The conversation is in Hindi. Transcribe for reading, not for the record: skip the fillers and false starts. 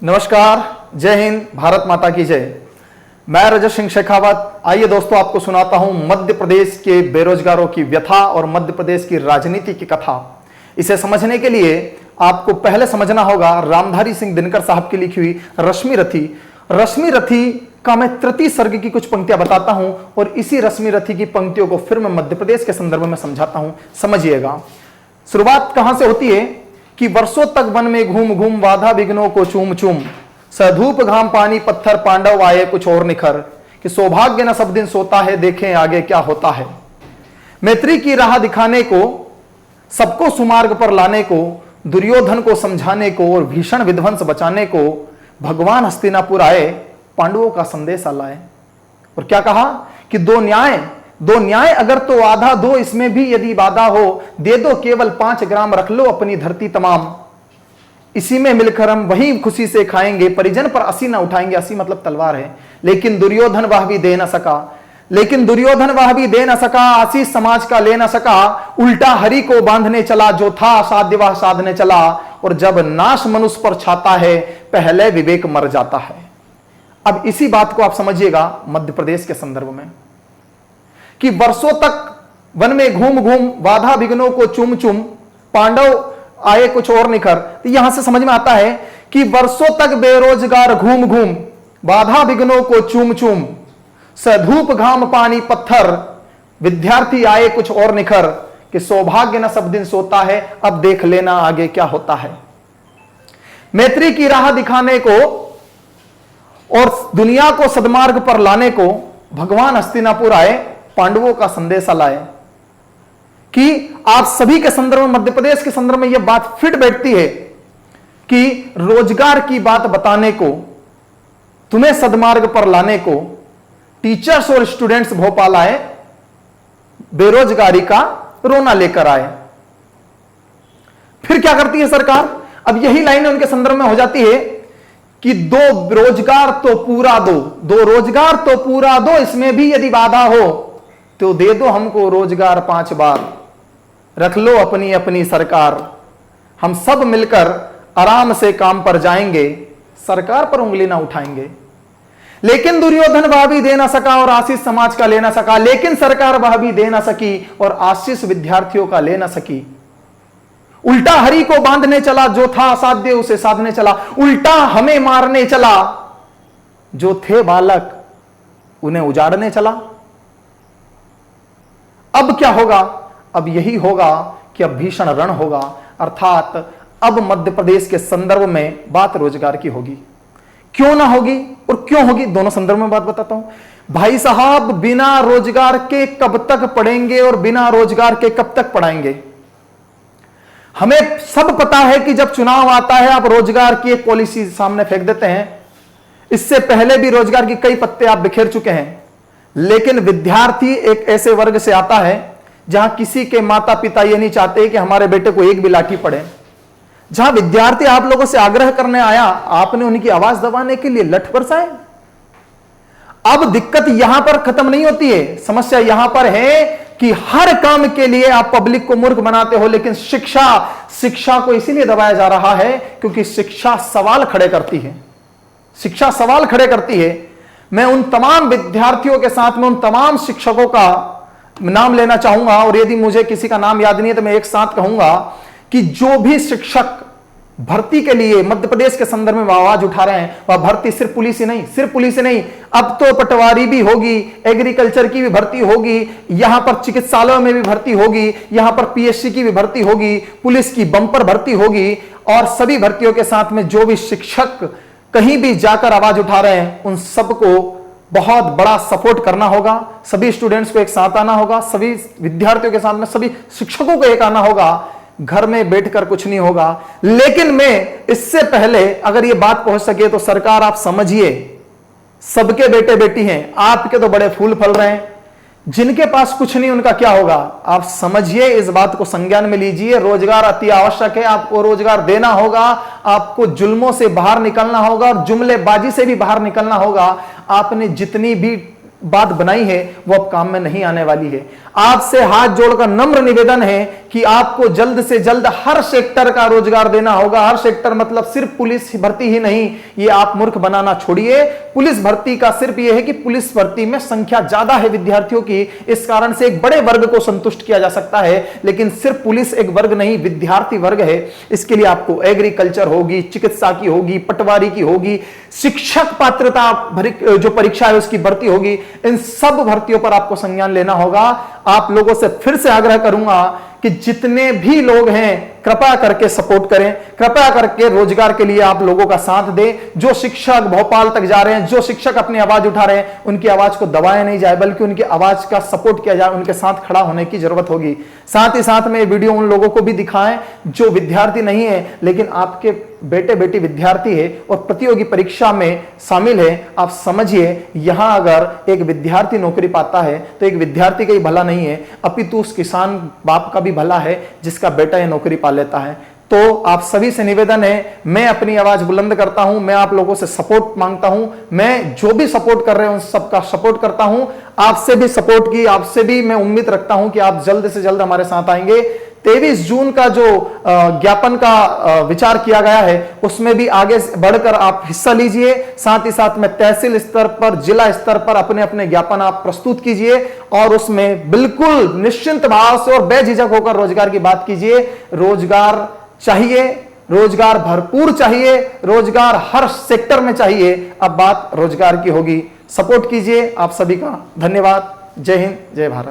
नमस्कार, जय हिंद, भारत माता की जय। मैं रजत सिंह शेखावत। आइए दोस्तों, आपको सुनाता हूं मध्य प्रदेश के बेरोजगारों की व्यथा और मध्य प्रदेश की राजनीति की कथा। इसे समझने के लिए आपको पहले समझना होगा रामधारी सिंह दिनकर साहब की लिखी हुई रश्मि रथी। रश्मि रथी का मैं तृतीय सर्ग की कुछ पंक्तियां बताता हूं और इसी रश्मि रथी की पंक्तियों को फिर मैं मध्य प्रदेश के संदर्भ में समझाता हूं। समझिएगा, शुरुआत कहां से होती है कि वर्षों तक वन में घूम घूम बाधा विघ्नों को चूम चूम, सधूप घाम पानी पत्थर पांडव आए कुछ और निखर, कि सौभाग्य न सब दिन सोता है देखें आगे क्या होता है। मैत्री की राह दिखाने को, सबको सुमार्ग पर लाने को, दुर्योधन को समझाने को और भीषण विध्वंस बचाने को भगवान हस्तिनापुर आए, पांडवों का संदेशा लाए। और क्या कहा कि दो न्याय अगर तो आधा दो, इसमें भी यदि बाधा हो, दे दो केवल 5 ग्राम, रख लो अपनी धरती तमाम, इसी में मिलकर हम वही खुशी से खाएंगे, परिजन पर असी ना उठाएंगे। असी मतलब तलवार है। लेकिन दुर्योधन वह भी दे ना सका, आशीष समाज का ले ना सका, उल्टा हरि को बांधने चला, जो था असाध्य वह साधने चला, और जब नाश मनुष्य पर छाता है पहले विवेक मर जाता है। अब इसी बात को आप समझिएगा मध्य प्रदेश के संदर्भ में कि वर्षों तक वन में घूम घूम बाधा विघ्नों को चूम चूम, पांडव आए कुछ और निखर। तो यहां से समझ में आता है कि वर्षों तक बेरोजगार घूम घूम बाधा विघ्नों को चूम चूम, सधूप घाम पानी पत्थर, विद्यार्थी आए कुछ और निखर, कि सौभाग्य न सब दिन सोता है अब देख लेना आगे क्या होता है। मैत्री की राह दिखाने को और दुनिया को सदमार्ग पर लाने को भगवान हस्तिनापुर आए, पांडवों का संदेशा लाए। कि आप सभी के संदर्भ में, मध्य प्रदेश के संदर्भ में यह बात फिट बैठती है कि रोजगार की बात बताने को, तुम्हें सदमार्ग पर लाने को टीचर्स और स्टूडेंट्स भोपाल आए, बेरोजगारी का रोना लेकर आए। फिर क्या करती है सरकार? अब यही लाइनें उनके संदर्भ में हो जाती है कि दो रोजगार तो पूरा दो, इसमें भी यदि बाधा हो तो दे दो हमको रोजगार 5 बार, रख लो अपनी अपनी सरकार, हम सब मिलकर आराम से काम पर जाएंगे, सरकार पर उंगली ना उठाएंगे। लेकिन दुर्योधन वह भी दे ना सका और आशीष समाज का ले ना सका, लेकिन सरकार वह भी दे ना सकी और आशीष विद्यार्थियों का ले ना सकी। उल्टा हरि को बांधने चला, जो था असाध्य उसे साधने चला, उल्टा हमें मारने चला, जो थे बालक उन्हें उजाड़ने चला। अब क्या होगा? अब यही होगा कि अब भीषण रण होगा, अर्थात अब मध्य प्रदेश के संदर्भ में बात रोजगार की होगी। क्यों ना होगी और क्यों होगी, दोनों संदर्भ में बात बताता हूं। भाई साहब, बिना रोजगार के कब तक पढ़ेंगे और बिना रोजगार के कब तक पढ़ाएंगे? हमें सब पता है कि जब चुनाव आता है आप रोजगार की एक पॉलिसी सामने फेंक देते हैं। इससे पहले भी रोजगार की कई पत्ते आप बिखेर चुके हैं। लेकिन विद्यार्थी एक ऐसे वर्ग से आता है जहां किसी के माता पिता ये नहीं चाहते कि हमारे बेटे को एक भी लाठी पड़े। जहां विद्यार्थी आप लोगों से आग्रह करने आया, आपने उनकी आवाज दबाने के लिए लठ बरसाए। अब दिक्कत यहां पर खत्म नहीं होती है। समस्या यहां पर है कि हर काम के लिए आप पब्लिक को मूर्ख बनाते हो, लेकिन शिक्षा को इसीलिए दबाया जा रहा है क्योंकि शिक्षा सवाल खड़े करती है। मैं उन तमाम विद्यार्थियों के साथ में उन तमाम शिक्षकों का नाम लेना चाहूंगा, और यदि मुझे किसी का नाम याद नहीं है तो मैं एक साथ कहूंगा कि जो भी शिक्षक भर्ती के लिए मध्य प्रदेश के संदर्भ में आवाज उठा रहे हैं, वह भर्ती सिर्फ पुलिस ही नहीं, अब तो पटवारी भी होगी, एग्रीकल्चर की भी भर्ती होगी, यहां पर चिकित्सालयों में भी भर्ती होगी, यहां पर पीएससी की भी भर्ती होगी, पुलिस की बंपर भर्ती होगी, और सभी भर्तियों के साथ में जो भी शिक्षक कहीं भी जाकर आवाज उठा रहे हैं, उन सबको बहुत बड़ा सपोर्ट करना होगा। सभी स्टूडेंट्स को एक साथ आना होगा, सभी विद्यार्थियों के साथ में सभी शिक्षकों को एक आना होगा। घर में बैठकर कुछ नहीं होगा। लेकिन मैं इससे पहले अगर यह बात पहुंच सके तो सरकार आप समझिए, सबके बेटे बेटी हैं, आपके तो बड़े फूल फल रहे हैं, जिनके पास कुछ नहीं उनका क्या होगा? आप समझिए, इस बात को संज्ञान में लीजिए। रोजगार अति आवश्यक है, आपको रोजगार देना होगा, आपको जुल्मों से बाहर निकलना होगा और जुमलेबाजी से भी बाहर निकलना होगा। आपने जितनी भी बात बनाई है वो अब काम में नहीं आने वाली है। आपसे हाथ जोड़कर नम्र निवेदन है कि आपको जल्द से जल्द हर सेक्टर का रोजगार देना होगा। हर सेक्टर मतलब सिर्फ पुलिस भर्ती ही नहीं, ये आप मूर्ख बनाना छोड़िए। पुलिस भर्ती का सिर्फ ये है कि पुलिस भर्ती में संख्या ज्यादा है विद्यार्थियों की, इस कारण से एक बड़े वर्ग को संतुष्ट किया जा सकता है, लेकिन सिर्फ पुलिस एक वर्ग नहीं, विद्यार्थी वर्ग है। इसके लिए आपको एग्रीकल्चर होगी, चिकित्सा की होगी, पटवारी की होगी, शिक्षक पात्रता जो परीक्षा है उसकी भर्ती होगी। इन सब भर्तियों पर आपको संज्ञान लेना होगा। आप लोगों से फिर से आग्रह करूंगा कि जितने भी लोग हैं कृपया करके सपोर्ट करें, कृपया करके रोजगार के लिए आप लोगों का साथ दें। जो शिक्षक भोपाल तक जा रहे हैं, जो शिक्षक अपनी आवाज उठा रहे हैं, उनकी आवाज को दबाया नहीं जाए, बल्कि उनकी आवाज का सपोर्ट किया जाए, उनके साथ खड़ा होने की जरूरत होगी। साथ ही साथ में ये वीडियो उन लोगों को भी दिखाएं जो विद्यार्थी नहीं है लेकिन आपके बेटे बेटी विद्यार्थी है और प्रतियोगी परीक्षा में शामिल है। आप समझिए, यहां अगर एक विद्यार्थी नौकरी पाता है तो एक विद्यार्थी का ही भला नहीं है, अपितु उस किसान बाप का भी भला है जिसका बेटा यह नौकरी पा लेता है। तो आप सभी से निवेदन है, मैं अपनी आवाज बुलंद करता हूं, मैं आप लोगों से सपोर्ट मांगता हूं। मैं जो भी सपोर्ट कर रहे हैं उन सबका सपोर्ट करता हूं। आपसे भी सपोर्ट की, आपसे भी मैं उम्मीद रखता हूं कि आप जल्द से जल्द हमारे साथ आएंगे। 23 जून का जो ज्ञापन का विचार किया गया है उसमें भी आगे बढ़कर आप हिस्सा लीजिए। साथ ही साथ में तहसील स्तर पर, जिला स्तर पर अपने अपने ज्ञापन आप प्रस्तुत कीजिए और उसमें बिल्कुल निश्चिंत भाव से और बेझिझक होकर रोजगार की बात कीजिए। रोजगार चाहिए, रोजगार भरपूर चाहिए, रोजगार हर सेक्टर में चाहिए। अब बात रोजगार की होगी। सपोर्ट कीजिए। आप सभी का धन्यवाद। जय हिंद, जय भारत।